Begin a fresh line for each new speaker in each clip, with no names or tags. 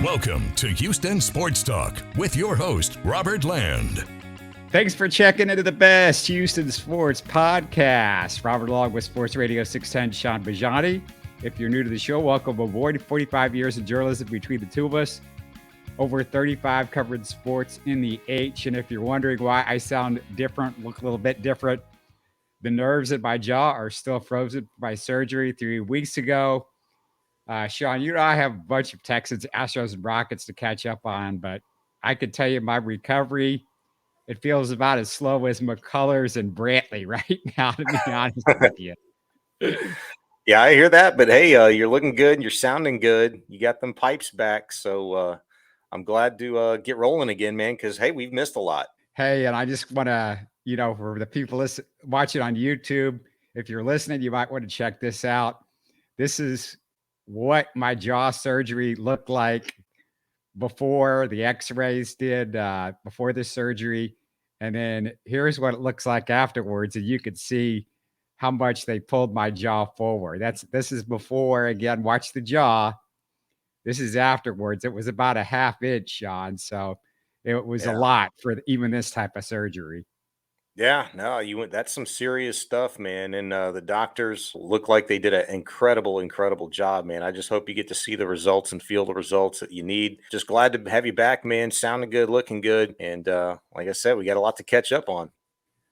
Welcome to Houston Sports Talk with your host, Robert Land.
Thanks for checking into the best Houston sports podcast. Robert along with Sports Radio 610, Shaun Bijani. If you're new to the show, welcome aboard. 45 years of journalism between the two of us. Over 35 covered sports in the H. And if you're wondering why I sound different, look a little bit different, the nerves in my jaw are still frozen from my surgery 3 weeks ago. Shaun, you know I have a bunch of Texans, Astros, and Rockets to catch up on, but I could tell you my recovery, it feels about as slow as McCullers and Brantley right now, to be honest with you.
Yeah, I hear that, but hey, you're looking good. You're sounding good. You got them pipes back, so I'm glad to get rolling again, man, because, hey, we've missed a lot.
Hey, and I just want to, for the people watching on YouTube, if you're listening, you might want to check this out. This is what my jaw surgery looked like before the x-rays did, before the surgery. And then here's what it looks like afterwards. And you could see how much they pulled my jaw forward. This is before. Again, watch the jaw. This is afterwards. It was about a half inch, Shaun. So it was a lot for even this type of surgery.
Yeah, no, that's some serious stuff, man. And the doctors look like they did an incredible job, man. I just hope you get to see the results and feel the results that you need. Just glad to have you back, man. Sounding good, looking good. And like I said, we got a lot to catch up on.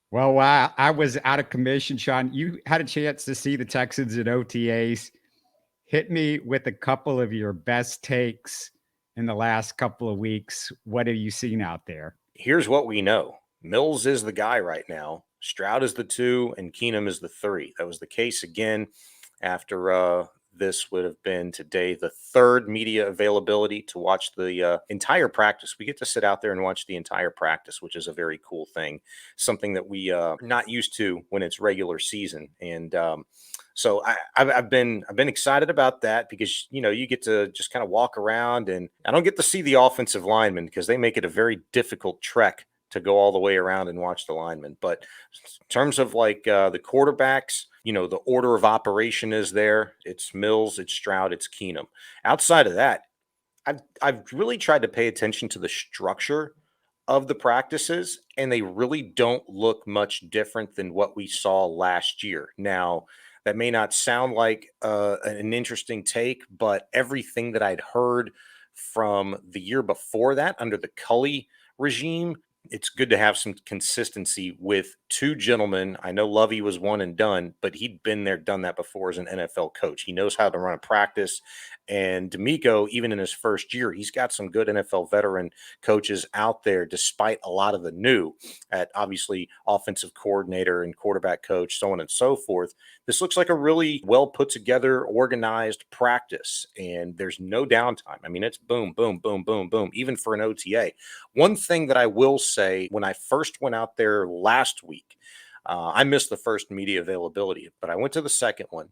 Well, while I was out of commission, Shaun, you had a chance to see the Texans at OTAs. Hit me with a couple of your best takes in the last couple of weeks. What have you seen out there?
Here's what we know. Mills is the guy right now. Stroud is the 2, and Keenum is the 3. That was the case again after this would have been today the 3rd media availability to watch the entire practice. We get to sit out there and watch the entire practice, which is a very cool thing, something that we are not used to when it's regular season. And so I've been excited about that because, you get to just kind of walk around, and I don't get to see the offensive linemen because they make it a very difficult trek to go all the way around and watch the linemen. But in terms of like the quarterbacks, the order of operation is there. It's Mills, it's Stroud, it's Keenum. Outside of that, I've really tried to pay attention to the structure of the practices, and they really don't look much different than what we saw last year. Now, that may not sound like an interesting take, but everything that I'd heard from the year before that under the Cully regime, it's good to have some consistency with 2 gentlemen. I know Lovey was one and done, but he'd been there, done that before as an NFL coach. He knows how to run a practice. And DeMeco, even in his first year, he's got some good NFL veteran coaches out there, despite a lot of the new at obviously offensive coordinator and quarterback coach, so on and so forth. This looks like a really well put together, organized practice, and there's no downtime. I mean, it's boom, boom, boom, boom, boom, even for an OTA. One thing that I will say, when I first went out there last week, I missed the first media availability, but I went to the second one.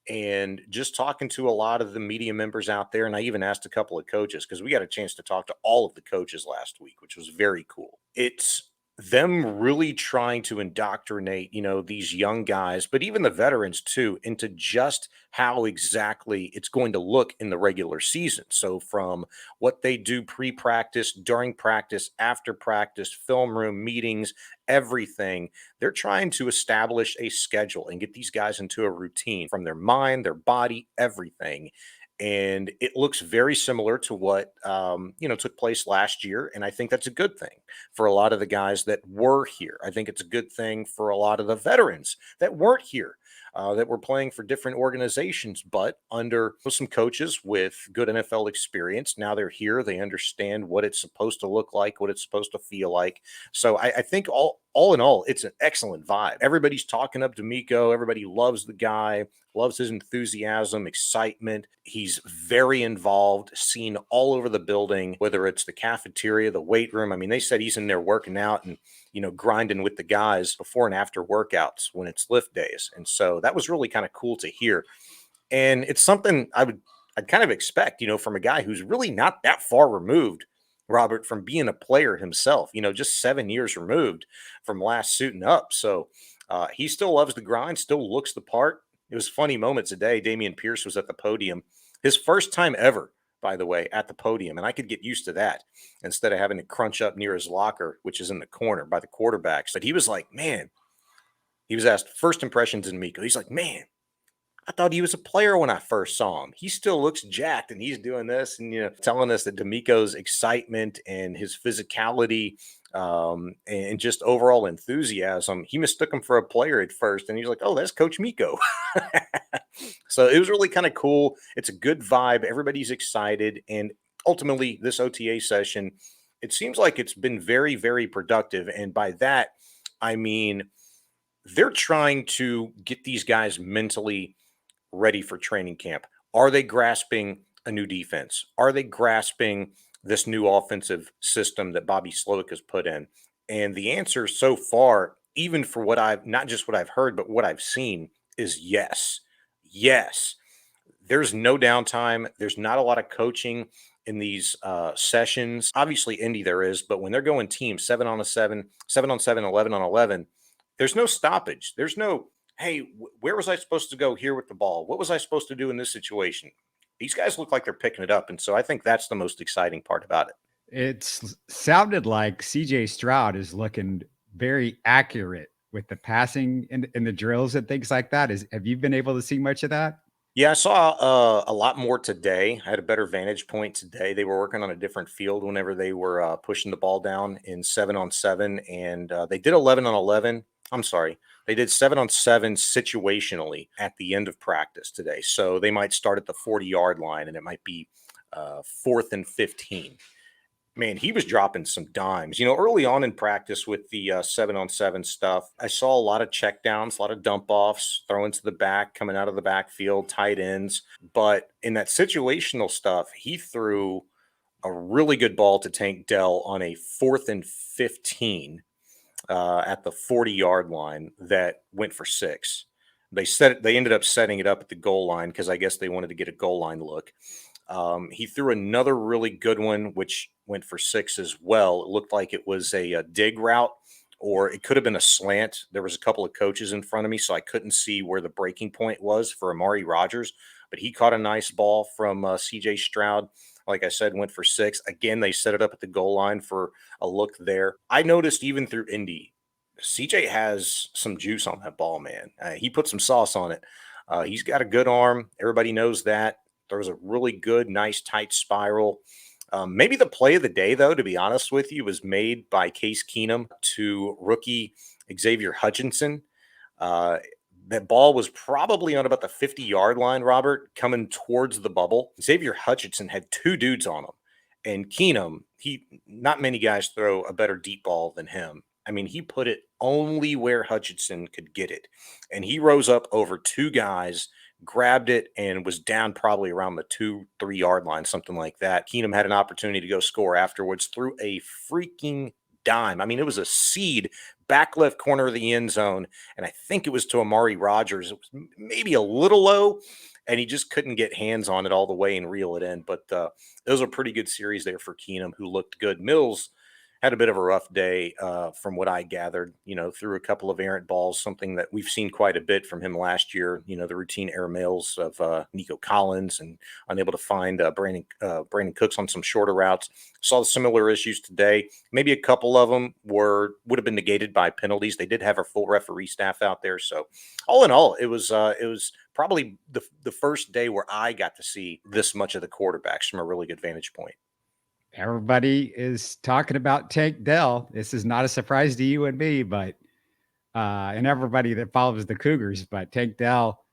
And just talking to a lot of the media members out there, and I even asked a couple of coaches because we got a chance to talk to all of the coaches last week, which was very cool. It's them really trying to indoctrinate, these young guys, but even the veterans too, into just how exactly it's going to look in the regular season. So from what they do pre-practice, during practice, after practice, film room meetings, everything, they're trying to establish a schedule and get these guys into a routine from their mind, their body, everything. And it looks very similar to what, took place last year. And I think that's a good thing for a lot of the guys that were here. I think it's a good thing for a lot of the veterans that weren't here, that were playing for different organizations, but under some coaches with good NFL experience. Now they're here. They understand what it's supposed to look like, what it's supposed to feel like. So I think all in all, it's an excellent vibe. Everybody's talking up DeMeco. Everybody loves the guy, loves his enthusiasm, excitement. He's very involved, seen all over the building, whether it's the cafeteria, the weight room. I mean, they said he's in there working out and, grinding with the guys before and after workouts when it's lift days. And so that was really kind of cool to hear. And it's something I'd kind of expect, from a guy who's really not that far removed, Robert, from being a player himself, just 7 years removed from last suiting up. So he still loves the grind, still looks the part. It was funny moments today. Damien Pierce was at the podium. His first time ever, by the way, at the podium. And I could get used to that instead of having to crunch up near his locker, which is in the corner by the quarterbacks. But he was like, man, he was asked first impressions in DeMeco. He's like, man, I thought he was a player when I first saw him. He still looks jacked and he's doing this and, telling us that DeMeco's excitement and his physicality and just overall enthusiasm, he mistook him for a player at first. And he's like, oh, that's Coach Miko. So it was really kind of cool. It's a good vibe. Everybody's excited. And ultimately, this OTA session, it seems like it's been very, very productive. And by that, I mean, they're trying to get these guys mentally ready for training camp. Are they grasping a new defense? Are they grasping this new offensive system that Bobby Slowick has put in? And the answer so far, even for what I've, not just what I've heard, but what I've seen, is yes. Yes. There's no downtime. There's not a lot of coaching in these sessions. Obviously, Indy there is, but when they're going team 7-on-7, 7-on-7, 11-on-11, there's no stoppage. There's no, hey, where was I supposed to go here with the ball? What was I supposed to do in this situation? These guys look like they're picking it up. And so I think that's the most exciting part about it.
It's sounded like CJ Stroud is looking very accurate with the passing and the drills and things like that. Have you been able to see much of that?
Yeah, I saw a lot more today. I had a better vantage point today. They were working on a different field whenever they were pushing the ball down in 7-on-7, and they did 11-on-11. I'm sorry. They did 7-on-7 situationally at the end of practice today. So they might start at the 40-yard line, and it might be 4th and 15. Man, he was dropping some dimes. Early on in practice with the 7-on-7 stuff, I saw a lot of checkdowns, a lot of dump offs, throwing to the back, coming out of the backfield, tight ends. But in that situational stuff, he threw a really good ball to Tank Dell on a 4th and 15 at the 40-yard line that went for 6. They ended up setting it up at the goal line because I guess they wanted to get a goal line look. He threw another really good one, which went for 6 as well. It looked like it was a dig route, or it could have been a slant. There was a couple of coaches in front of me, so I couldn't see where the breaking point was for Amari Rodgers, but he caught a nice ball from CJ Stroud. Like I said, went for 6. Again, they set it up at the goal line for a look there. I noticed even through Indy, CJ has some juice on that ball, man. He put some sauce on it. He's got a good arm. Everybody knows that. There was a really good, nice, tight spiral. Maybe the play of the day, though, to be honest with you, was made by Case Keenum to rookie Xavier Hutchinson. That ball was probably on about the 50-yard line, Robert, coming towards the bubble. Xavier Hutchinson had 2 dudes on him. And Keenum, not many guys throw a better deep ball than him. I mean, he put it only where Hutchinson could get it. And he rose up over 2 guys, grabbed it, and was down probably around the 2-3 yard line, something like that. Keenum had an opportunity to go score afterwards through a freaking dime. I mean, it was a seed back left corner of the end zone, and I think it was to Amari Rodgers. It was maybe a little low, and he just couldn't get hands on it all the way and reel it in. But it was a pretty good series there for Keenum, who looked good. Mills had a bit of a rough day from what I gathered, threw a couple of errant balls, something that we've seen quite a bit from him last year, the routine air mails of Nico Collins, and unable to find Brandon Cooks on some shorter routes. Saw similar issues today. Maybe a couple of them would have been negated by penalties. They did have a full referee staff out there. So all in all, it was probably the first day where I got to see this much of the quarterbacks from a really good vantage point.
Everybody is talking about Tank Dell. This is not a surprise to you and me, but and everybody that follows the Cougars. But Tank Dell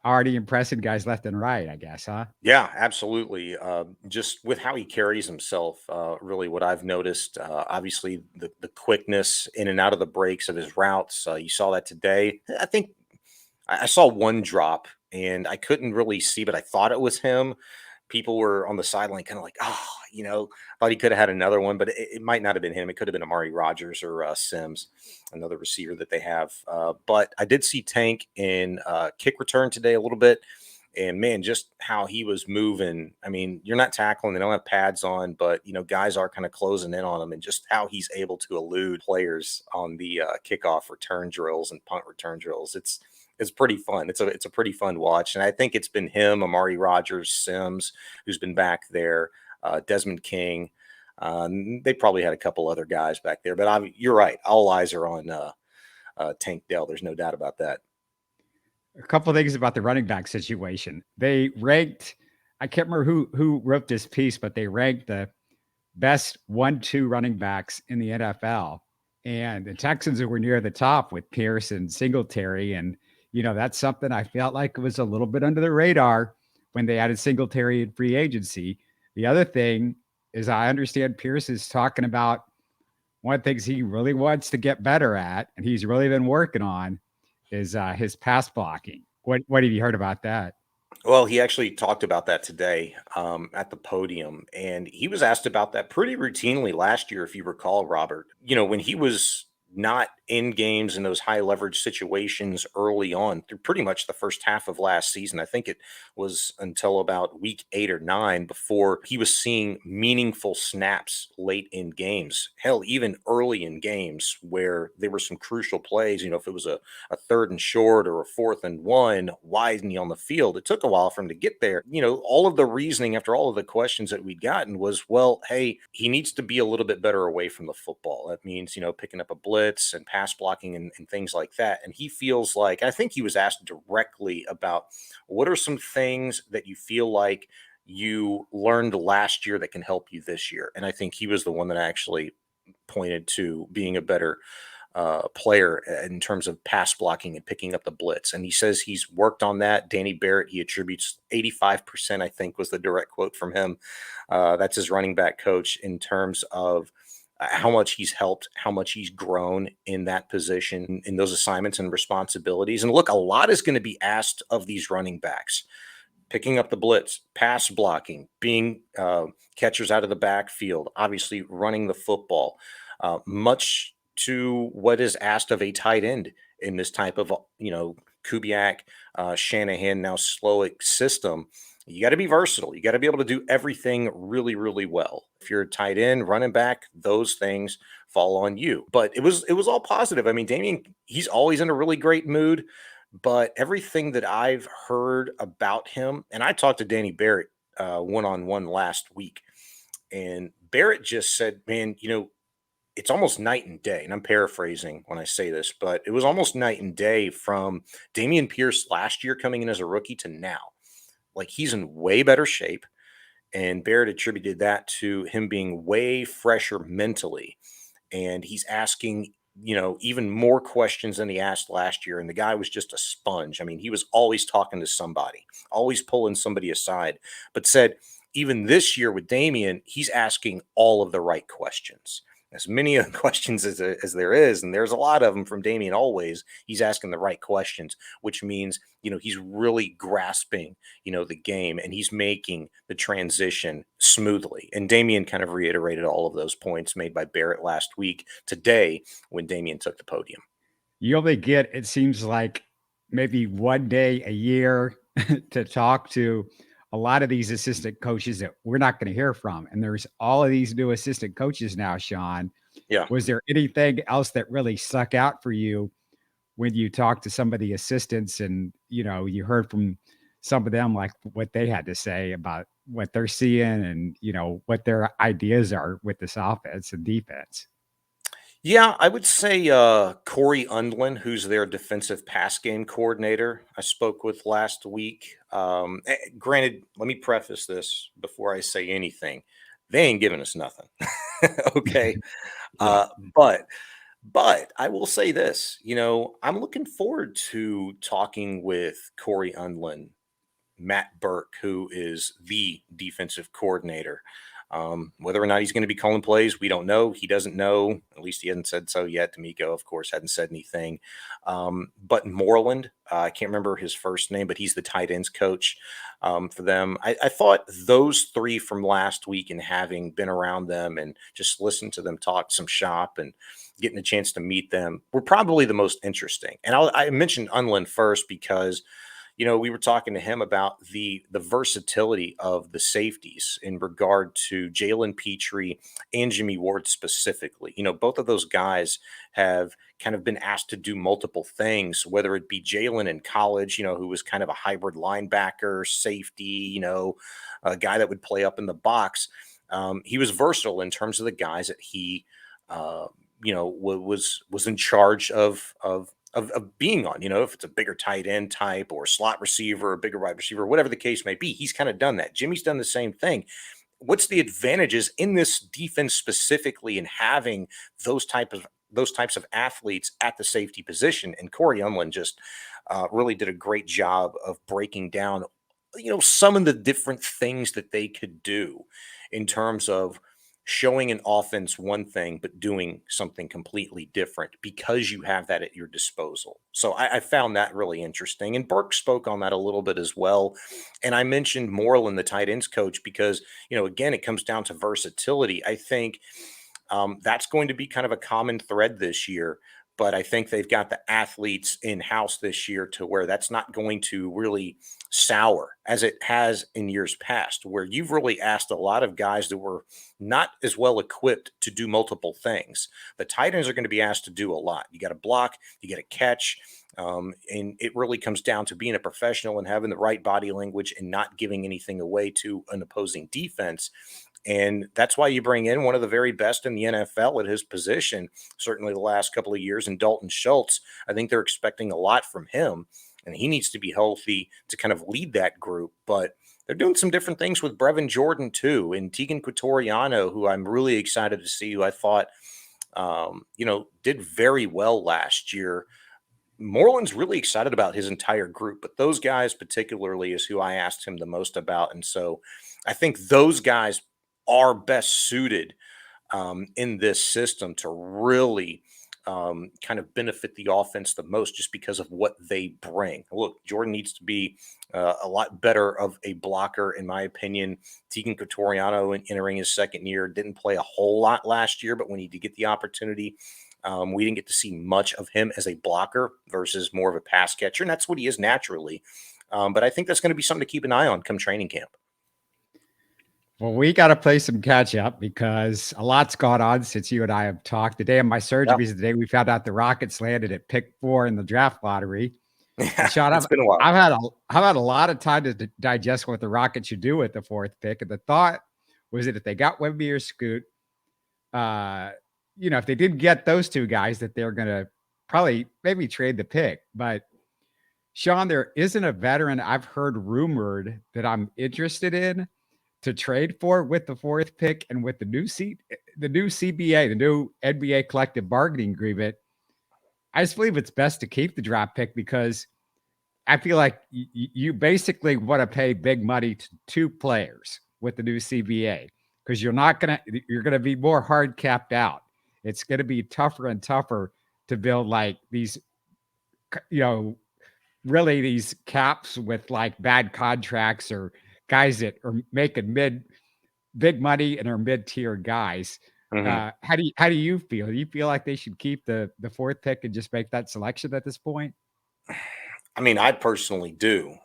already impressing guys left and right, I guess, huh?
Yeah, absolutely. Just with how he carries himself, really what I've noticed, obviously the quickness in and out of the breaks of his routes. You saw that today. I think I saw one drop and I couldn't really see, but I thought it was him. People were on the sideline kind of like, thought he could have had another one, but it might not have been him. It could have been Amari Rodgers or Sims, another receiver that they have. But I did see Tank in kick return today a little bit. And, man, just how he was moving. I mean, you're not tackling. They don't have pads on, but, guys are kind of closing in on him. And just how he's able to elude players on the kickoff return drills and punt return drills. It's It's pretty fun. It's a pretty fun watch. And I think it's been him, Amari Rogers, Sims, who's been back there, Desmond King. They probably had a couple other guys back there, but you're right. All eyes are on Tank Dell. There's no doubt about that.
A couple of things about the running back situation. They ranked, I can't remember who wrote this piece, but they ranked the best 1-2 running backs in the NFL. And the Texans were near the top with Pierce and Singletary. And, that's something I felt like was a little bit under the radar when they added Singletary in free agency. The other thing is I understand Pierce is talking about one of the things he really wants to get better at, and he's really been working on, is his pass blocking. What have you heard about that?
Well, he actually talked about that today at the podium, and he was asked about that pretty routinely last year, if you recall, Robert. When he was not in games in those high leverage situations early on through pretty much the first half of last season. I think it was until about week 8 or 9 before he was seeing meaningful snaps late in games. Hell, even early in games where there were some crucial plays, if it was a 3rd and short or a 4th and 1 wide on the field, it took a while for him to get there. All of the reasoning after all of the questions that we'd gotten was, well, hey, he needs to be a little bit better away from the football. That means, picking up a blitz and pass blocking and things like that. And he feels like, I think he was asked directly about what are some things that you feel like you learned last year that can help you this year. And I think he was the one that actually pointed to being a better player in terms of pass blocking and picking up the blitz. And he says he's worked on that. Danny Barrett, he attributes 85%, I think was the direct quote from him. That's his running back coach, in terms of how much he's helped, how much he's grown in that position, in those assignments and responsibilities. And look, a lot is going to be asked of these running backs: picking up the blitz, pass blocking, being catchers out of the backfield, obviously running the football, much to what is asked of a tight end in this type of, Kubiak, Shanahan, now Slowick system. You got to be versatile. You got to be able to do everything really, really well. If you're a tight end, running back, those things fall on you. But it was all positive. I mean, Damien, he's always in a really great mood, but everything that I've heard about him, and I talked to Danny Barrett one-on-one last week, and Barrett just said, man, it's almost night and day. And I'm paraphrasing when I say this, but it was almost night and day from Damien Pierce last year coming in as a rookie to now. Like, he's in way better shape, and Barrett attributed that to him being way fresher mentally. And he's asking, even more questions than he asked last year. And the guy was just a sponge. I mean, he was always talking to somebody, always pulling somebody aside, but said even this year with Damien, he's asking all of the right questions. As many of the questions as there is, and there's a lot of them from Damien always, he's asking the right questions, which means, he's really grasping, the game, and he's making the transition smoothly. And Damien kind of reiterated all of those points made by Barrett last week today when Damien took the podium.
You only get, it seems like, maybe one day a year to talk to a lot of these assistant coaches that we're not going to hear from. And there's all of these new assistant coaches now, Shaun.
Yeah.
Was there anything else that really stuck out for you when you talked to some of the assistants and, you heard from some of them, like what they had to say about what they're seeing and, what their ideas are with this offense and defense?
Yeah, I would say Corey Undlin, who's their defensive pass game coordinator, I spoke with last week. Granted, let me preface this before I say anything. They ain't giving us nothing. Okay.
Yeah.
But I will say this, I'm looking forward to talking with Corey Undlin, Matt Burke, who is the defensive coordinator. Whether or not he's going to be calling plays, we don't know. He doesn't know. At least he hasn't said so yet. DeMeco, of course, hadn't said anything. But Moreland, I can't remember his first name, but he's the tight ends coach for them. I thought those three from last week, and having been around them and just listened to them talk some shop and getting a chance to meet them, were probably the most interesting. And I mentioned Unland first because we were talking to him about the versatility of the safeties in regard to Jalen Petrie and Jimmy Ward specifically. Both of those guys have kind of been asked to do multiple things, whether it be Jalen in college, who was kind of a hybrid linebacker, safety, a guy that would play up in the box. He was versatile in terms of the guys that he, was in charge of being on, if it's a bigger tight end type or slot receiver, or bigger wide receiver, whatever the case may be, he's kind of done that. Jimmy's done the same thing. What's the advantages in this defense specifically in having those types of athletes at the safety position? And Corey Unlin just really did a great job of breaking down, some of the different things that they could do in terms of showing an offense one thing, but doing something completely different because you have that at your disposal. So I found that really interesting. And Burke spoke on that a little bit as well. And I mentioned Moreland, the tight ends coach, because, again, it comes down to versatility. I think that's going to be kind of a common thread this year. But I think they've got the athletes in-house this year to where that's not going to really sour as it has in years past, where you've really asked a lot of guys that were not as well equipped to do multiple things. The tight ends are going to be asked to do a lot. You got to block, you got to catch, and it really comes down to being a professional and having the right body language and not giving anything away to an opposing defense. And that's why you bring in one of the very best in the NFL at his position, certainly the last couple of years, in Dalton Schultz. I think they're expecting a lot from him, and he needs to be healthy to kind of lead that group. But they're doing some different things with Brevin Jordan, too, and Tegan Quatoriano, who I'm really excited to see, who I thought, did very well last year. Moreland's really excited about his entire group, but those guys particularly is who I asked him the most about. And so I think those guys are best suited in this system to really kind of benefit the offense the most just because of what they bring. Look, Jordan needs to be a lot better of a blocker, in my opinion. Tegan Quatoriano, entering his second year, didn't play a whole lot last year, but when he did get the opportunity, we didn't get to see much of him as a blocker versus more of a pass catcher, and that's what he is naturally. But I think that's going to be something to keep an eye on come training camp.
Well, we got to play some catch up because a lot's gone on since you and I have talked. The day of my surgery is the day we found out the Rockets landed at pick 4 in the draft lottery.
Yeah,
Sean,
it's been a while.
I've had a lot of time to digest what the Rockets should do with the 4th pick. And the thought was that if they got Wemby or Scoot, if they did get those two guys, that they're going to probably maybe trade the pick. But Sean, there isn't a veteran I've heard rumored that I'm interested in to trade for with the 4th pick, and with the new CBA, the new NBA collective bargaining agreement. I just believe it's best to keep the draft pick because I feel like you basically want to pay big money to 2 players with the new CBA because you're going to be more hard capped out. It's going to be tougher and tougher to build like these, really these caps with like bad contracts or guys that are making big money and are mid-tier guys.
Mm-hmm.
How do you feel? Do you feel like they should keep the 4th pick and just make that selection at this point?
I mean, I personally do.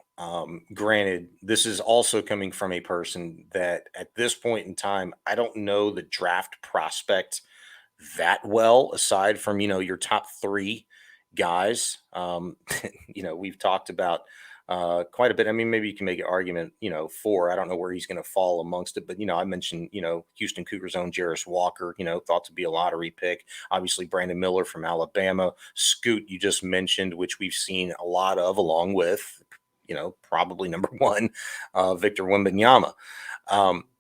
Granted, this is also coming from a person that at this point in time, I don't know the draft prospect that well, aside from, your top 3 guys. We've talked about quite a bit. I mean, maybe you can make an argument, 4. I don't know where he's going to fall amongst it, but, I mentioned, Houston Cougars' own Jarris Walker, thought to be a lottery pick. Obviously, Brandon Miller from Alabama. Scoot, you just mentioned, which we've seen a lot of, along with, probably number 1, Victor Wembanyama.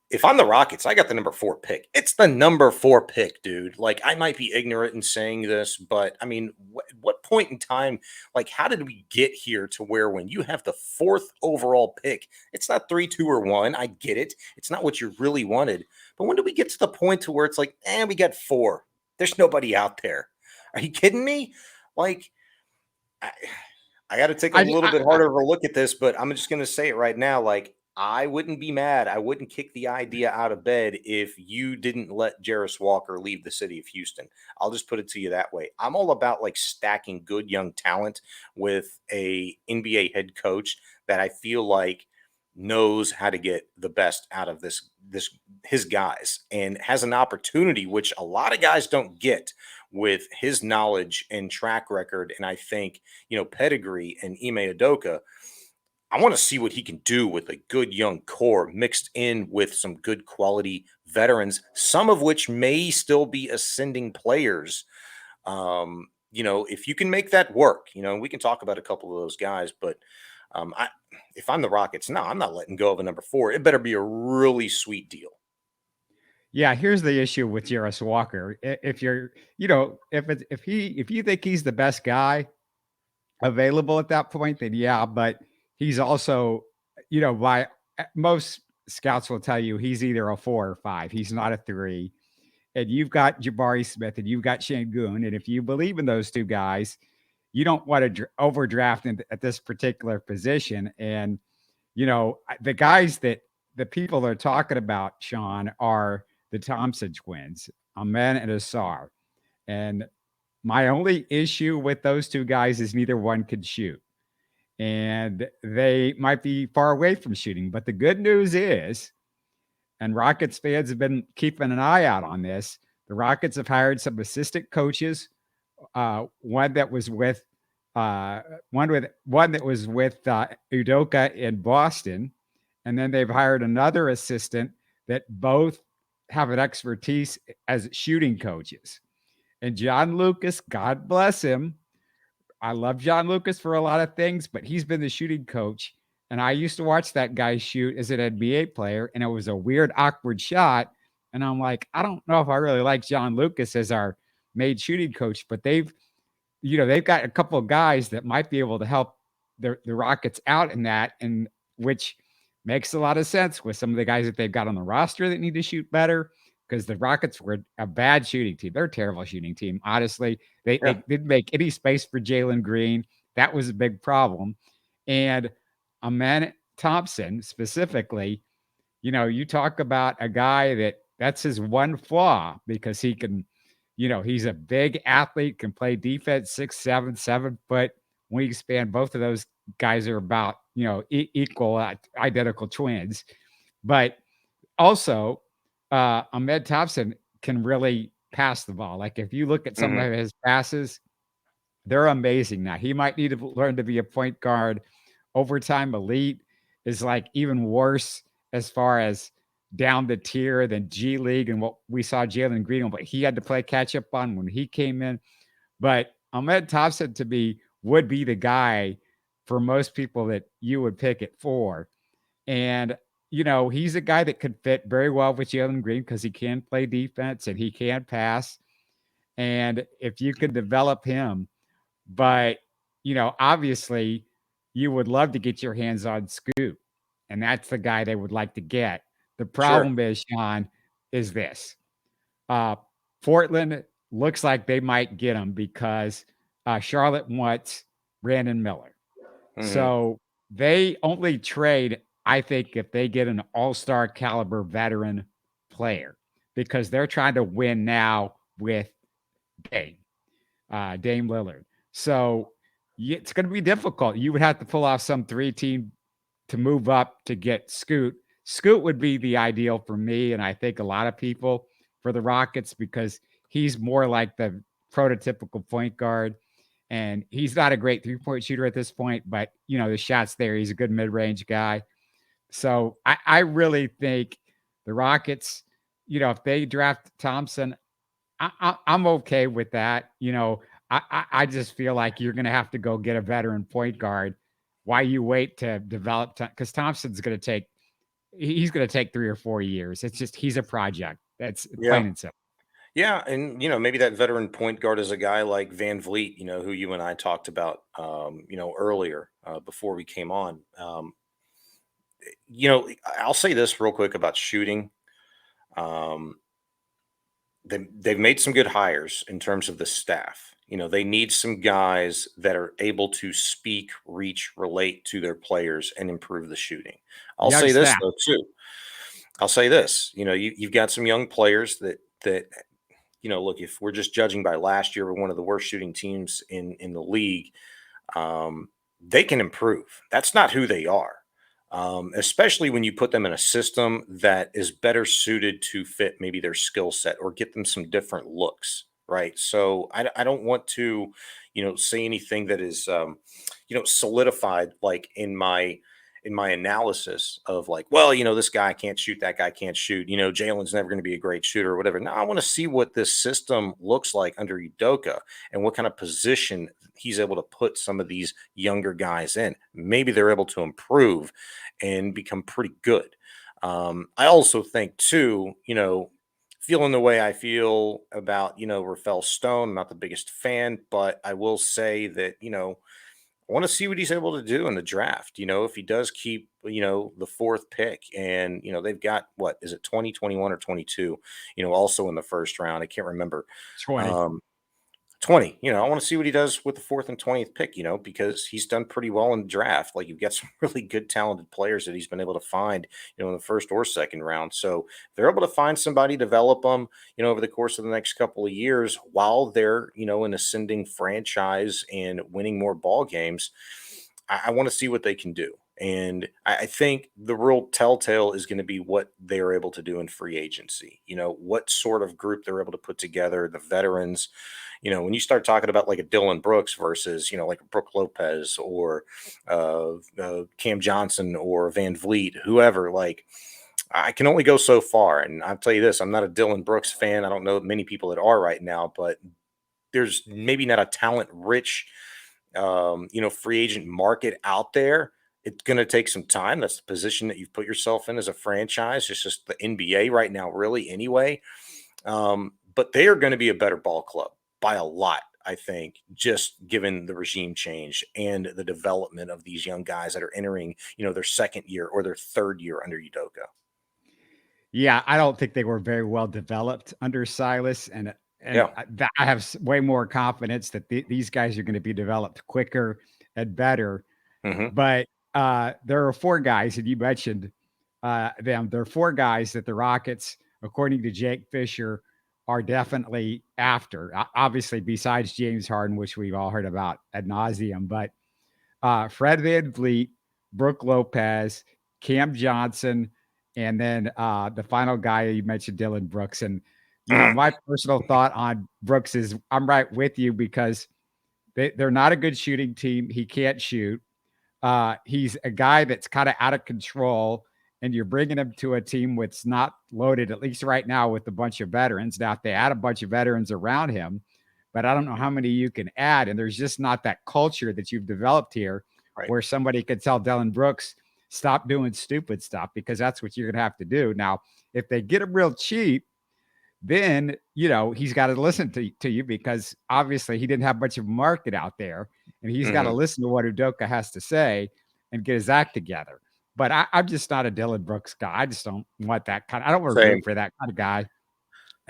If I'm the Rockets, I got the number 4 pick. It's the number 4 pick, dude. Like, I might be ignorant in saying this, but I mean, what point in time, like, how did we get here to where when you have the 4th overall pick, it's not 3, 2, or 1. I get it. It's not what you really wanted. But when did we get to the point to where it's like, we got 4. There's nobody out there. Are you kidding me? Like, I got to take a little bit harder of a look at this, but I'm just going to say it right now. Like, I wouldn't be mad. I wouldn't kick the idea out of bed if you didn't let Jarris Walker leave the city of Houston. I'll just put it to you that way. I'm all about like stacking good young talent with a NBA head coach that I feel like knows how to get the best out of his guys and has an opportunity which a lot of guys don't get with his knowledge and track record, and I think pedigree and Ime Udoka. I want to see what he can do with a good young core mixed in with some good quality veterans, some of which may still be ascending players. If you can make that work, we can talk about a couple of those guys, but if I'm the Rockets, no, I'm not letting go of a number 4. It better be a really sweet deal.
Yeah, here's the issue with Jarris Walker. If you're, if you think he's the best guy available at that point, then yeah, but he's also, by most scouts will tell you he's either a 4 or 5. He's not a 3. And you've got Jabari Smith and you've got Şengün. And if you believe in those two guys, you don't want to overdraft at this particular position. And, the guys that the people are talking about, Sean, are the Thompson twins, Amen and Asar. And my only issue with those two guys is neither one could shoot. And they might be far away from shooting. But the good news is, and Rockets fans have been keeping an eye out on this, the Rockets have hired some assistant coaches. One that was with Udoka in Boston, and then they've hired another assistant that both have an expertise as shooting coaches. And John Lucas, God bless him. I love John Lucas for a lot of things, but he's been the shooting coach. And I used to watch that guy shoot as an NBA player, and it was a weird, awkward shot. And I'm like, I don't know if I really like John Lucas as our made shooting coach, but they've got a couple of guys that might be able to help the Rockets out in that, and which makes a lot of sense with some of the guys that they've got on the roster that need to shoot better, because the Rockets were a bad shooting team. They're a terrible shooting team. Honestly, they didn't make any space for Jalen Green. That was a big problem. And Amen Thompson specifically, you talk about a guy that's his one flaw, because he can, he's a big athlete, can play defense, 6'7", 7-foot wingspan. Both of those guys are about, equal, identical twins. But also, Ahmed Thompson can really pass the ball. Like if you look at some of his passes, they're amazing. Now he might need to learn to be a point guard. Overtime elite is like even worse as far as down the tier than G League and what we saw Jalen Green on, but he had to play catch up on when he came in. But Ahmed Thompson would be the guy for most people that you would pick it for. And, he's a guy that could fit very well with Jalen Green because he can play defense and he can pass. And if you could develop him, but, obviously you would love to get your hands on Scoot. And that's the guy they would like to get. The problem is, Sean, is this. Portland looks like they might get him because Charlotte wants Brandon Miller. So they only trade, I think, if they get an all-star caliber veteran player, because they're trying to win now with Dame Lillard. So it's going to be difficult. You would have to pull off some 3-team to move up to get Scoot. Scoot would be the ideal for me, and I think a lot of people, for the Rockets, because he's more like the prototypical point guard. And he's not a great 3-point shooter at this point, but, the shot's there. He's a good mid-range guy. So I really think the Rockets, if they draft Thompson, I'm okay with that. I just feel like you're going to have to go get a veteran point guard while you wait to develop, because Thompson's going to take 3 or 4 years. It's just, he's a project. That's plain and simple.
Yeah, and maybe that veteran point guard is a guy like VanVleet, who you and I talked about, earlier before we came on. I'll say this real quick about shooting. they've made some good hires in terms of the staff. They need some guys that are able to speak, reach, relate to their players and improve the shooting. I'll
Young
say this
staff.
though too. I'll say this, you've got some young players that look, if we're just judging by last year, we're one of the worst shooting teams in the league. They can improve. That's not who they are. Especially when you put them in a system that is better suited to fit maybe their skill set or get them some different looks, right? So I don't want to, say anything that is, solidified like in my analysis of like, well, this guy can't shoot, that guy can't shoot, Jalen's never going to be a great shooter or whatever. Now I want to see what this system looks like under Udoka and what kind of position he's able to put some of these younger guys in. Maybe they're able to improve and become pretty good. I also think too, feeling the way I feel about, Rafael Stone, I'm not the biggest fan, but I will say that, I want to see what he's able to do in the draft. If he does keep, the fourth pick and, they've got, what is it, 2021 or 22, also in the first round. I can't remember.
20.
20, I want to see what he does with the 4th and 20th pick, because he's done pretty well in the draft. Like, you've got some really good, talented players that he's been able to find, in the first or second round. So if they're able to find somebody, develop them, over the course of the next couple of years while they're, an ascending franchise and winning more ball games, I want to see what they can do. And I think the real telltale is going to be what they're able to do in free agency. What sort of group they're able to put together, the veterans. When you start talking about like a Dillon Brooks versus, like Brook Lopez or Cam Johnson or VanVleet, whoever, like, I can only go so far. And I'll tell you this, I'm not a Dillon Brooks fan. I don't know many people that are right now, but there's maybe not a talent rich, free agent market out there. It's going to take some time. That's the position that you've put yourself in as a franchise. It's just the NBA right now, really, anyway. But they are going to be a better ball club by a lot, I think, just given the regime change and the development of these young guys that are entering, their second year or their third year under Udoka.
Yeah, I don't think they were very well developed under Silas, and
Yeah.
I have way more confidence that these guys are going to be developed quicker and better.
Mm-hmm.
But there are 4 guys, and you mentioned them. There are 4 guys that the Rockets, according to Jake Fisher, are definitely after. Obviously, besides James Harden, which we've all heard about ad nauseum, but Fred VanVleet, Brook Lopez, Cam Johnson, and then the final guy you mentioned, Dillon Brooks. And my personal thought on Brooks is I'm right with you because they're not a good shooting team. He can't shoot. He's a guy that's kind of out of control, and you're bringing him to a team that's not loaded, at least right now, with a bunch of veterans. Now, if they add a bunch of veterans around him, but I don't know how many you can add, and there's just not that culture that you've developed here,
Right.
where somebody could tell Dillon Brooks, stop doing stupid stuff, because that's what you're going to have to do. Now, if they get him real cheap, then, he's got to listen to you because obviously he didn't have much of a market out there, and he's got to listen to what Udoka has to say and get his act together. But I'm just not a Dillon Brooks guy. I just don't want that kind. I don't want to root for that kind of guy.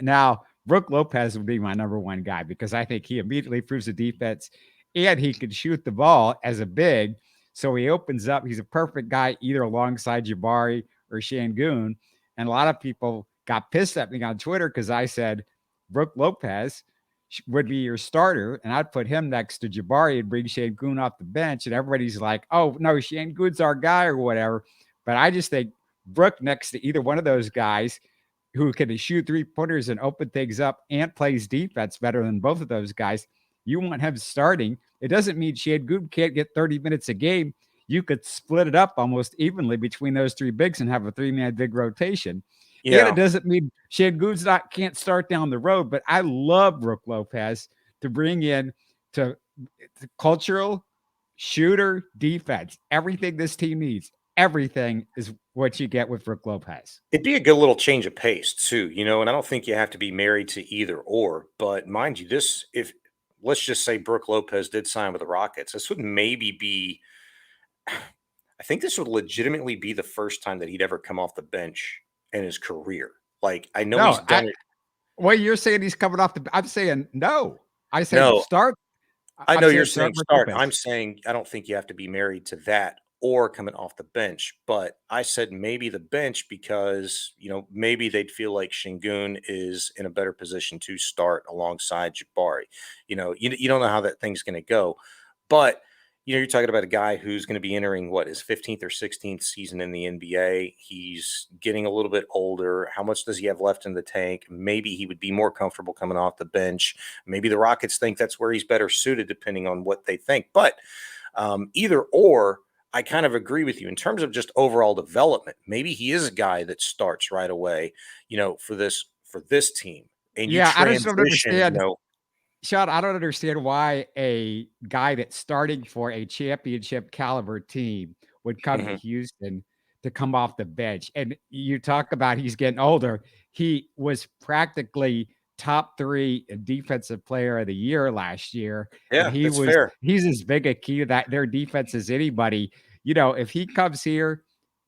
Now, Brook Lopez would be my number 1 guy because I think he immediately proves the defense, and he can shoot the ball as a big. So he opens up. He's a perfect guy either alongside Jabari or Şengün. And a lot of people got pissed at me on Twitter because I said Brook Lopez would be your starter, and I'd put him next to Jabari and bring Şengün off the bench. And everybody's like, oh, no, Şengün's our guy or whatever. But I just think Brook next to either one of those guys who can shoot 3-pointers and open things up and plays defense better than both of those guys, you want him starting. It doesn't mean Şengün can't get 30 minutes a game. You could split it up almost evenly between those 3 bigs and have a 3-man big rotation. Yeah. And it doesn't mean Şengün's can't start down the road, but I love Brook Lopez to bring in to cultural, shooter, defense, everything this team needs. Everything is what you get with Brook Lopez.
It'd be a good little change of pace too, and I don't think you have to be married to either or, but mind you, if let's just say Brook Lopez did sign with the Rockets, this would maybe be, I think this would legitimately be the first time that he'd ever come off the bench in his career. Like, I know he's done it.
Well, you're saying he's coming off the. I'm saying no. I said
No,
start.
I
I'm
know you're
saying start
saying
Brook
start. I'm
Lopez.
saying I don't think you have to be married to that or coming off the bench. But I said maybe the bench because, maybe they'd feel like Şengün is in a better position to start alongside Jabari. You don't know how that thing's going to go. But, you're talking about a guy who's going to be entering his 15th or 16th season in the NBA. He's getting a little bit older. How much does he have left in the tank? Maybe he would be more comfortable coming off the bench. Maybe the Rockets think that's where he's better suited, depending on what they think. But either or, I kind of agree with you in terms of just overall development. Maybe he is a guy that starts right away, for this team, and you
Yeah, I just don't
transition.
understand. Sean, I don't understand why a guy that's starting for a championship caliber team would come to
Mhm.
Houston to come off the bench. And you talk about he's getting older. He was practically top 3 in defensive player of the year last year. And
Yeah, that's fair.
he's as big a key to that their defense as anybody. If he comes here,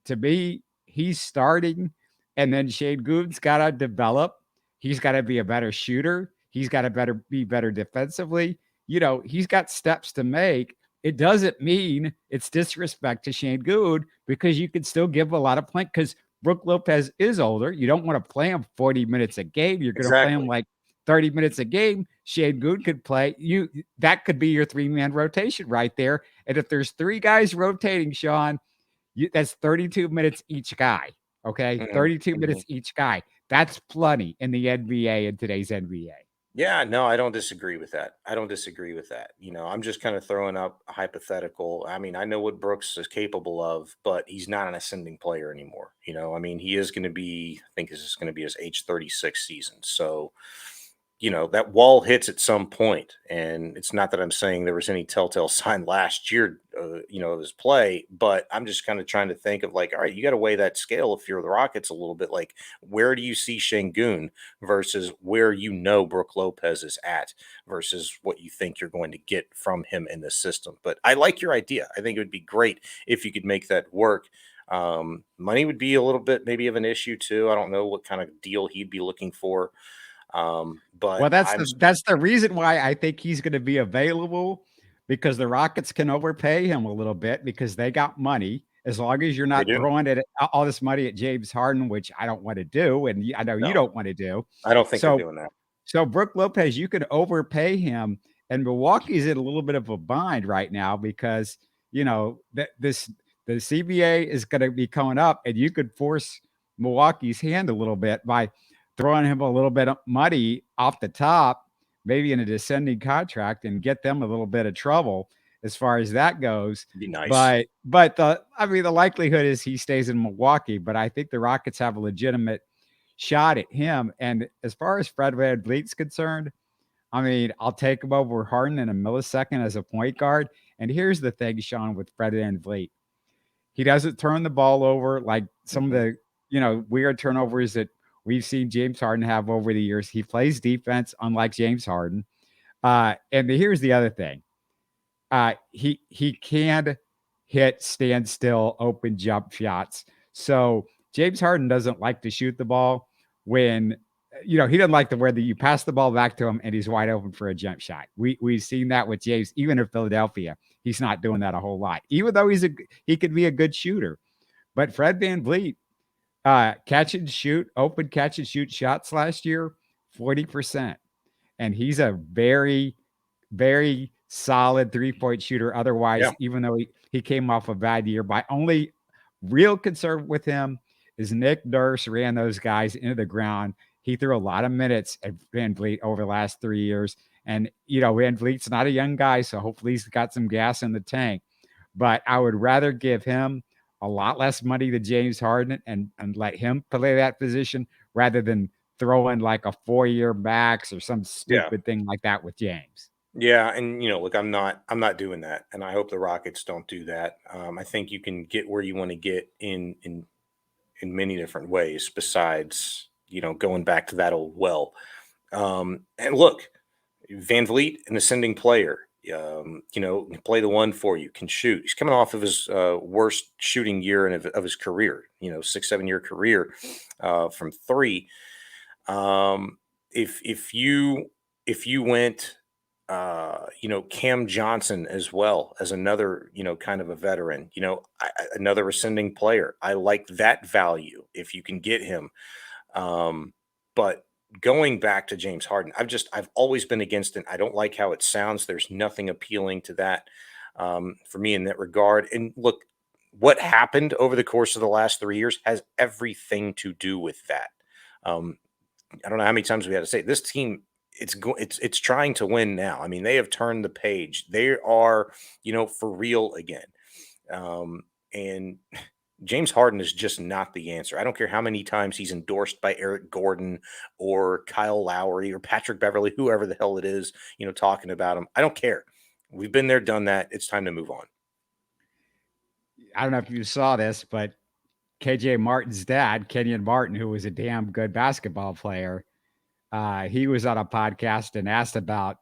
to me, he's starting, and then Shane Goon's gotta develop. He's got to be a better shooter. He's got to be better defensively. He's got steps to make. It doesn't mean it's disrespect to Shane Good because you can still give a lot of play because Brook Lopez is older. You don't want to play him 40 minutes a game. You're going to play him
Exactly.
like 30 minutes a game. Shane Good could play. That could be your 3-man rotation right there. And if there's 3 guys rotating, Sean, that's 32 minutes each guy. Okay.
Mhm,
32
mhm.
minutes each guy. That's plenty in the NBA in today's NBA.
Yeah, no, I don't disagree with that. I don't disagree with that. I'm just kind of throwing up a hypothetical. I mean, I know what Brooks is capable of, but he's not an ascending player anymore. I mean, he is going to be, I think this is going to be his age 36 season. So, that wall hits at some point. And it's not that I'm saying there was any telltale sign last year, of his play, but I'm just kind of trying to think of like, all right, you got to weigh that scale if you're the Rockets a little bit. Like, where do you see Şengün versus where Brook Lopez is at versus what you think you're going to get from him in the system? But I like your idea. I think it would be great if you could make that work. Money would be a little bit maybe of an issue too. I don't know what kind of deal he'd be looking for. But
Well, that's the reason why I think he's going to be available because the Rockets can overpay him a little bit because they got money. As long as you're
they
not
do.
throwing it all this money at James Harden, which I don't want to do, and I know you
No,
don't want to do.
I don't think they're
So
doing that.
So Brook Lopez, you can overpay him, and Milwaukee's in a little bit of a bind right now because the CBA is going to be coming up, and you could force Milwaukee's hand a little bit by throwing him a little bit of money off the top, maybe in a descending contract, and get them a little bit of trouble as far as that goes.
It'd be nice.
But the likelihood is he stays in Milwaukee, but I think the Rockets have a legitimate shot at him. And as far as Fred VanVleet's concerned, I mean, I'll take him over Harden in a millisecond as a point guard. And here's the thing, Sean, with Fred VanVleet. He doesn't turn the ball over like some of
Mhm.
the, weird turnovers that we've seen James Harden have over the years. He plays defense, unlike James Harden. Here's the other thing. He can hit standstill open jump shots. So James Harden doesn't like to shoot the ball when he doesn't like the where you pass the ball back to him and he's wide open for a jump shot. We've seen that with James, even in Philadelphia. He's not doing that a whole lot, even though he could be a good shooter. But Fred VanVleet, open catch and shoot shots last year, 40%. And he's a very, very solid 3-point shooter.
Yeah.
Otherwise, even though he came off a bad year, my only real concern with him is Nick Nurse ran those guys into the ground. He threw a lot of minutes at VanVleet over the last 3 years. And, VanVleet's not a young guy, so hopefully he's got some gas in the tank. But I would rather give him a lot less money than James Harden and let him play that position rather than throw in like a 4-year max or some
Yeah.
stupid thing like that with James.
Yeah, and look, I'm not doing that, and I hope the Rockets don't do that. I think you can get where you want to get in many different ways besides going back to that old well. And look, Van Vliet, an ascending player, can play the one for you, can shoot. He's coming off of his worst shooting year of his career, 6-7 year career from three. Um, if you went, Cam Johnson as well as another, kind of a veteran, another ascending player. I like that value if you can get him. But going back to James Harden, I've always been against it. I don't like how it sounds. There's nothing appealing to that for me in that regard. And look, what happened over the course of the last 3 years has everything to do with that. I don't know how many times we had to say this team. It's trying to win now. I mean, they have turned the page. They are, for real again. And James Harden is just not the answer. I don't care how many times he's endorsed by Eric Gordon or Kyle Lowry or Patrick Beverly, whoever the hell it is, talking about him. I don't care. We've been there, done that. It's time to move on.
I don't know if you saw this, but KJ Martin's dad, Kenyon Martin, who was a damn good basketball player, he was on a podcast and asked about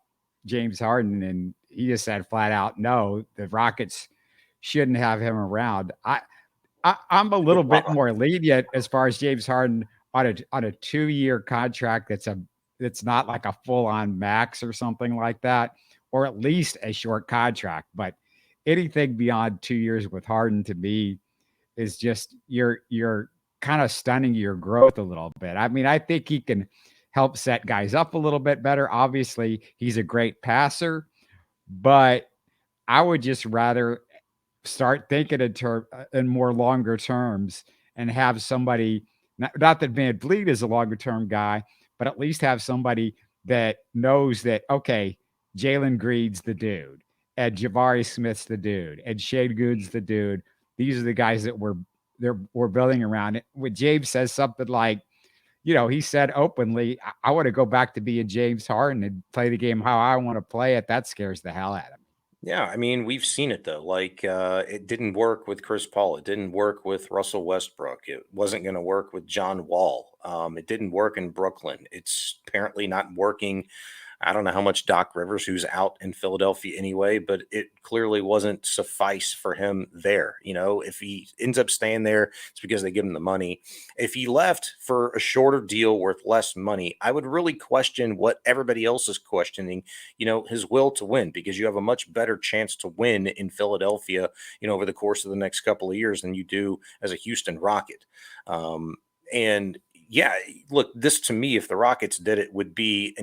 James Harden, and he just said flat out, no, the Rockets shouldn't have him around. I'm a little bit more lenient as far as James Harden on a 2-year contract that's not like a full-on max or something like that, or at least a short contract. But anything beyond 2 years with Harden to me is just you're kind of stunning your growth a little bit. I mean, I think he can help set guys up a little bit better. Obviously, he's a great passer, but I would just rather start thinking in more longer terms and have somebody, not that VanVleet is a longer term guy, but at least have somebody that knows that, okay, Jalen Green's the dude, and Jabari Smith's the dude, and Shane Good's the dude. These are the guys that we're building around. When James says something like, he said openly, I want to go back to being James Harden and play the game how I want to play it. That scares the hell out of me.
Yeah, I mean, we've seen it though. Like, it didn't work with Chris Paul. It didn't work with Russell Westbrook. It wasn't going to work with John Wall. It didn't work in Brooklyn. It's apparently not working. I don't know how much Doc Rivers, who's out in Philadelphia anyway, but it clearly wasn't suffice for him there. If he ends up staying there, it's because they give him the money. If he left for a shorter deal worth less money, I would really question what everybody else is questioning, his will to win, because you have a much better chance to win in Philadelphia, over the course of the next couple of years than you do as a Houston Rocket. And yeah, look, this to me, if the Rockets did it, would be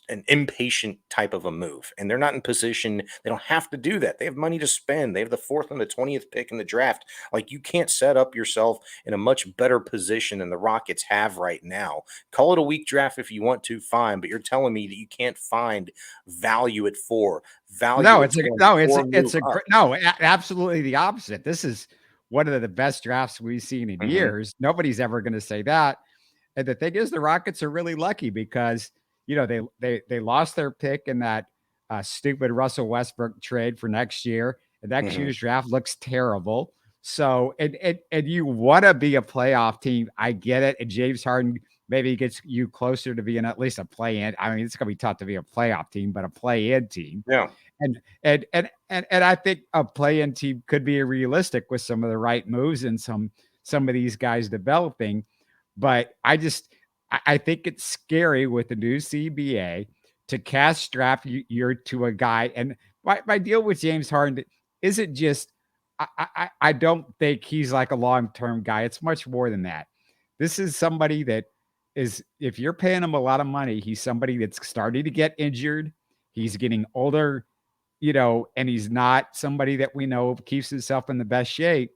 an impatient type of a move, and they're not in position. They don't have to do that. They have money to spend. They have the 4th and the 20th pick in the draft. Like, you can't set up yourself in a much better position than the Rockets have right now. Call it a weak draft if you want to, fine, but you're telling me that you can't find value at 4.
Absolutely the opposite. This is one of the best drafts we've seen in years. Nobody's ever going to say that. And the thing is, the Rockets are really lucky because they lost their pick in that stupid Russell Westbrook trade for next year. And next year's draft looks terrible. So, and you want to be a playoff team. I get it. And James Harden maybe gets you closer to being at least a play-in. I mean, it's going to be tough to be a playoff team, but a play-in team.
Yeah.
And I think a play-in team could be realistic with some of the right moves and some of these guys developing. But I think it's scary with the new CBA to cast strap you to a guy. And my deal with James Harden isn't just, I don't think he's like a long-term guy. It's much more than that. This is somebody that is, if you're paying him a lot of money, he's somebody that's starting to get injured. He's getting older, and he's not somebody that we know keeps himself in the best shape.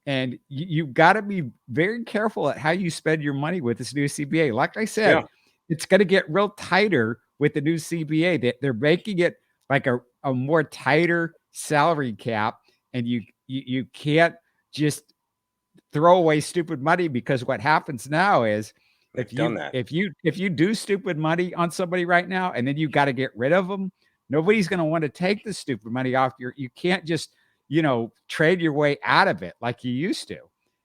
And you've got to be very careful at how you spend your money with this new CBA. Like I said, It's going to get real tighter with the new CBA. They're making it like a more tighter salary cap, and you can't just throw away stupid money, because what happens now is if you do stupid money on somebody right now, and then you got to get rid of them, nobody's going to want to take the stupid money off you can't just trade your way out of it like you used to.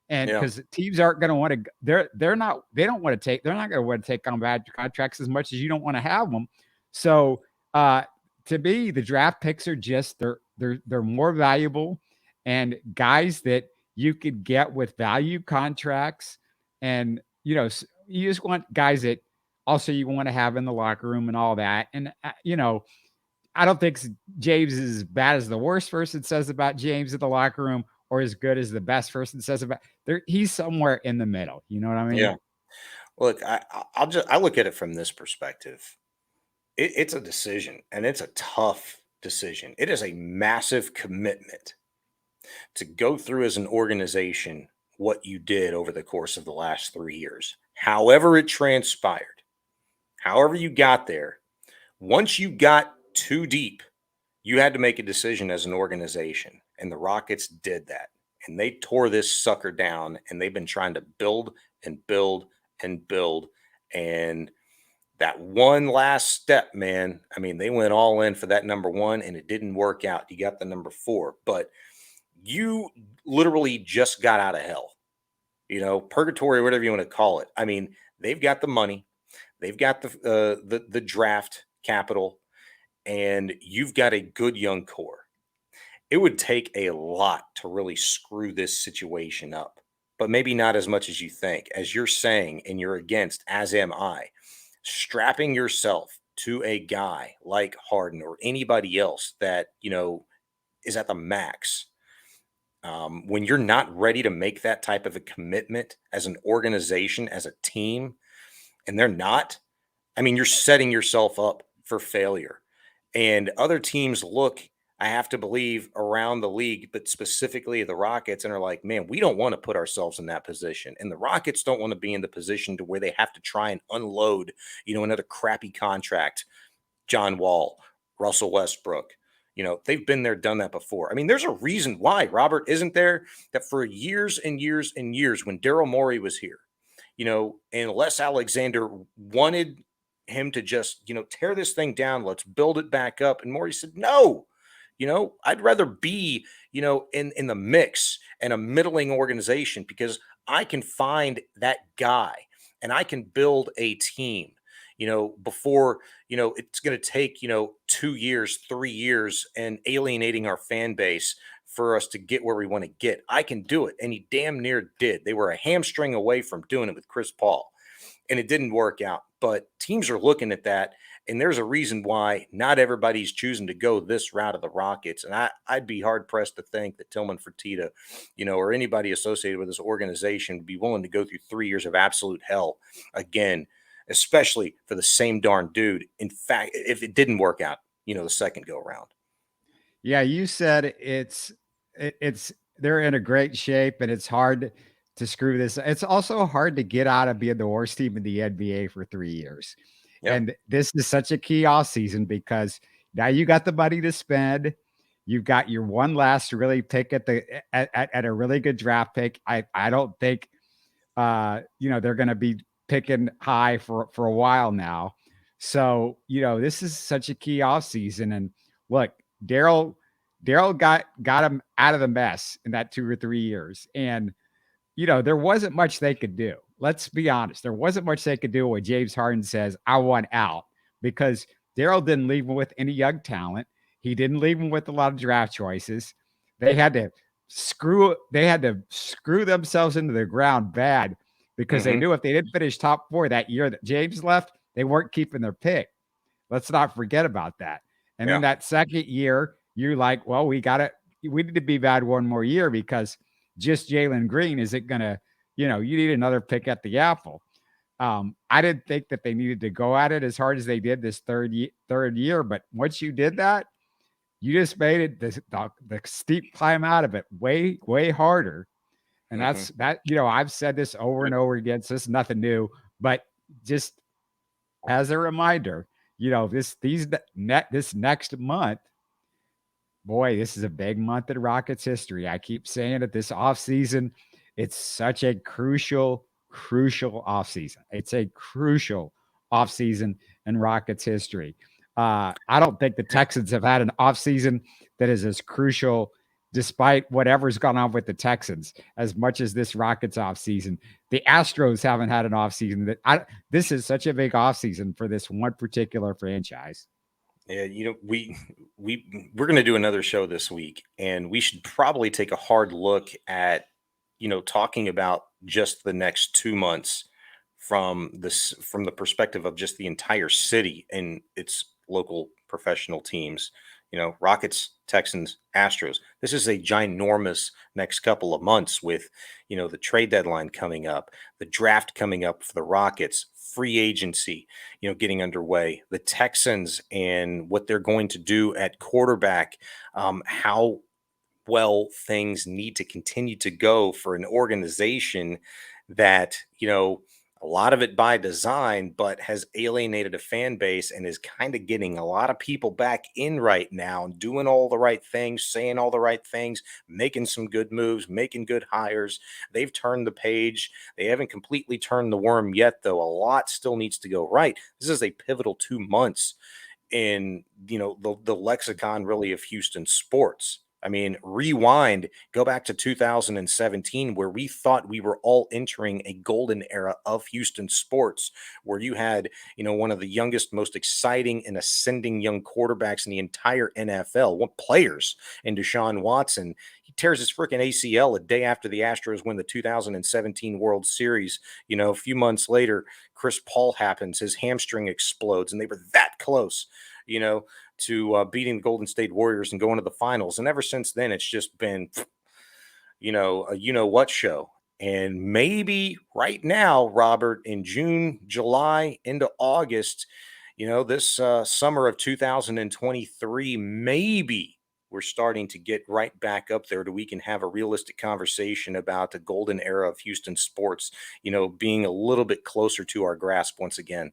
And because teams aren't going to want to, they're not going to want to take on bad contracts as much as you don't want to have them. So to me, the draft picks are just, they're more valuable, and guys that you could get with value contracts. And, you just want guys that also you want to have in the locker room and all that. And, I don't think James is as bad as the worst person says about James in the locker room or as good as the best person says about there. He's somewhere in the middle. You know what I mean?
Yeah. Look, I look at it from this perspective. It's a decision, and it's a tough decision. It is a massive commitment to go through as an organization what you did over the course of the last 3 years. However it transpired, however you got there, once you got too deep, you had to make a decision as an organization. And the Rockets did that. And they tore this sucker down, and they've been trying to build and build and build. And that one last step, man, I mean, they went all in for that number one, and it didn't work out. You got the number 4, but you literally just got out of hell, purgatory, whatever you want to call it. I mean, they've got the money, they've got the draft capital, and you've got a good young core. It would take a lot to really screw this situation up, but maybe not as much as you think. As you're saying, and you're against, as am I, strapping yourself to a guy like Harden or anybody else that, is at the max. When you're not ready to make that type of a commitment as an organization, as a team, and they're not, I mean, you're setting yourself up for failure. And other teams look, I have to believe, around the league, but specifically the Rockets, and are like, man, we don't want to put ourselves in that position. And the Rockets don't want to be in the position to where they have to try and unload, another crappy contract, John Wall, Russell Westbrook. They've been there, done that before. I mean, there's a reason why, Robert, isn't there, that for years and years and years when Daryl Morey was here, and Les Alexander wanted him to just, tear this thing down, let's build it back up. And Morey said, no, I'd rather be, in the mix and a middling organization, because I can find that guy and I can build a team, before, it's going to take, 2 years, 3 years and alienating our fan base for us to get where we want to get. I can do it. And he damn near did. They were a hamstring away from doing it with Chris Paul, and it didn't work out. But teams are looking at that, and there's a reason why not everybody's choosing to go this route of the Rockets. And I'd be hard-pressed to think that Tillman Fertitta, or anybody associated with this organization would be willing to go through 3 years of absolute hell again, especially for the same darn dude. In fact, if it didn't work out, the second go around.
Yeah, you said it's they're in a great shape, and it's hard to screw this. It's also hard to get out of being the worst team in the NBA for 3 years.
Yeah.
And this is such a key off season because now you got the money to spend. You've got your one last really pick at a really good draft pick. I don't think they're going to be picking high for a while now. So, this is such a key off season. And look, Daryl got him out of the mess in that 2 or 3 years. And, there wasn't much they could do. Let's be honest. There wasn't much they could do when James Harden says, I want out, because Daryl didn't leave him with any young talent. He didn't leave him with a lot of draft choices. They had to screw themselves into the ground bad, because they knew if they didn't finish top 4 that year that James left, they weren't keeping their pick. Let's not forget about that. And then that second year, you're like, well, we need to be bad one more year, because just Jalen Green isn't going to, you need another pick at the apple. I didn't think that they needed to go at it as hard as they did this third year. But once you did that, you just made it the steep climb out of it way, way harder. And that's that, I've said this over and over again, so it's nothing new, but just as a reminder, this next month, boy, this is a big month in Rockets history. I keep saying it, this offseason, it's such a crucial offseason. It's a crucial offseason in Rockets history. I don't think the Texans have had an offseason that is as crucial, despite whatever's gone on with the Texans, as much as this Rockets offseason. The Astros haven't had an offseason this is such a big offseason for this one particular franchise.
Yeah, we're going to do another show this week, and we should probably take a hard look at, talking about just the next 2 months from the perspective of just the entire city and its local professional teams. Rockets, Texans, Astros. This is a ginormous next couple of months with, the trade deadline coming up, the draft coming up for the Rockets, free agency, getting underway, the Texans and what they're going to do at quarterback, how well things need to continue to go for an organization that, a lot of it by design, but has alienated a fan base and is kind of getting a lot of people back in right now, doing all the right things, saying all the right things, making some good moves, making good hires. They've turned the page. They haven't completely turned the worm yet, though. A lot still needs to go right. This is a pivotal 2 months in, the lexicon really of Houston sports. I mean, rewind, go back to 2017, where we thought we were all entering a golden era of Houston sports, where you had, one of the youngest, most exciting and ascending young quarterbacks in the entire NFL, players in Deshaun Watson. He tears his freaking ACL a day after the Astros win the 2017 World Series. A few months later, Chris Paul happens, his hamstring explodes, and they were that close, to beating the Golden State Warriors and going to the finals. And ever since then, it's just been, a what show. And maybe right now, Robert, in June, July, into August, this summer of 2023, maybe we're starting to get right back up there to we can have a realistic conversation about the golden era of Houston sports, being a little bit closer to our grasp once again.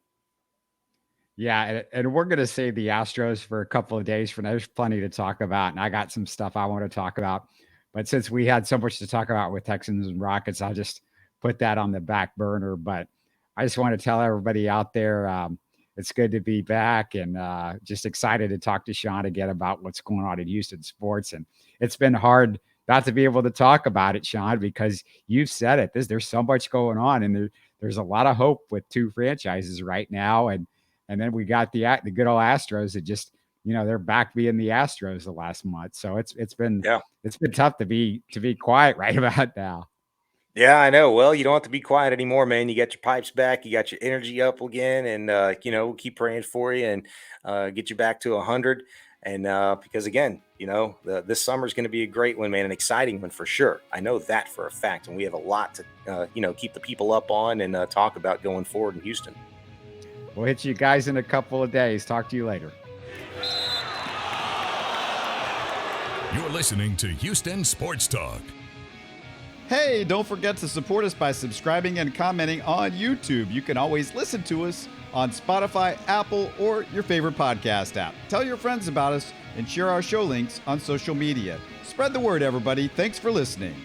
Yeah, and we're going to save the Astros for a couple of days for now. There's plenty to talk about, and I got some stuff I want to talk about. But since we had so much to talk about with Texans and Rockets, I'll just put that on the back burner. But I just want to tell everybody out there, it's good to be back and just excited to talk to Shaun again about what's going on in Houston sports. And it's been hard not to be able to talk about it, Shaun, because you've said it. There's so much going on, and there's a lot of hope with two franchises right now. And then we got the good old Astros that just, they're back being the Astros the last month. So it's been tough to be quiet right about now.
Yeah, I know. Well, you don't have to be quiet anymore, man. You got your pipes back, you got your energy up again, and we'll keep praying for you and get you back to 100. And because again, this summer is going to be a great one, man, an exciting one for sure. I know that for a fact, and we have a lot to keep the people up on and talk about going forward in Houston.
We'll hit you guys in a couple of days. Talk to you later.
You're listening to Houston Sports Talk.
Hey, don't forget to support us by subscribing and commenting on YouTube. You can always listen to us on Spotify, Apple, or your favorite podcast app. Tell your friends about us and share our show links on social media. Spread the word, everybody. Thanks for listening.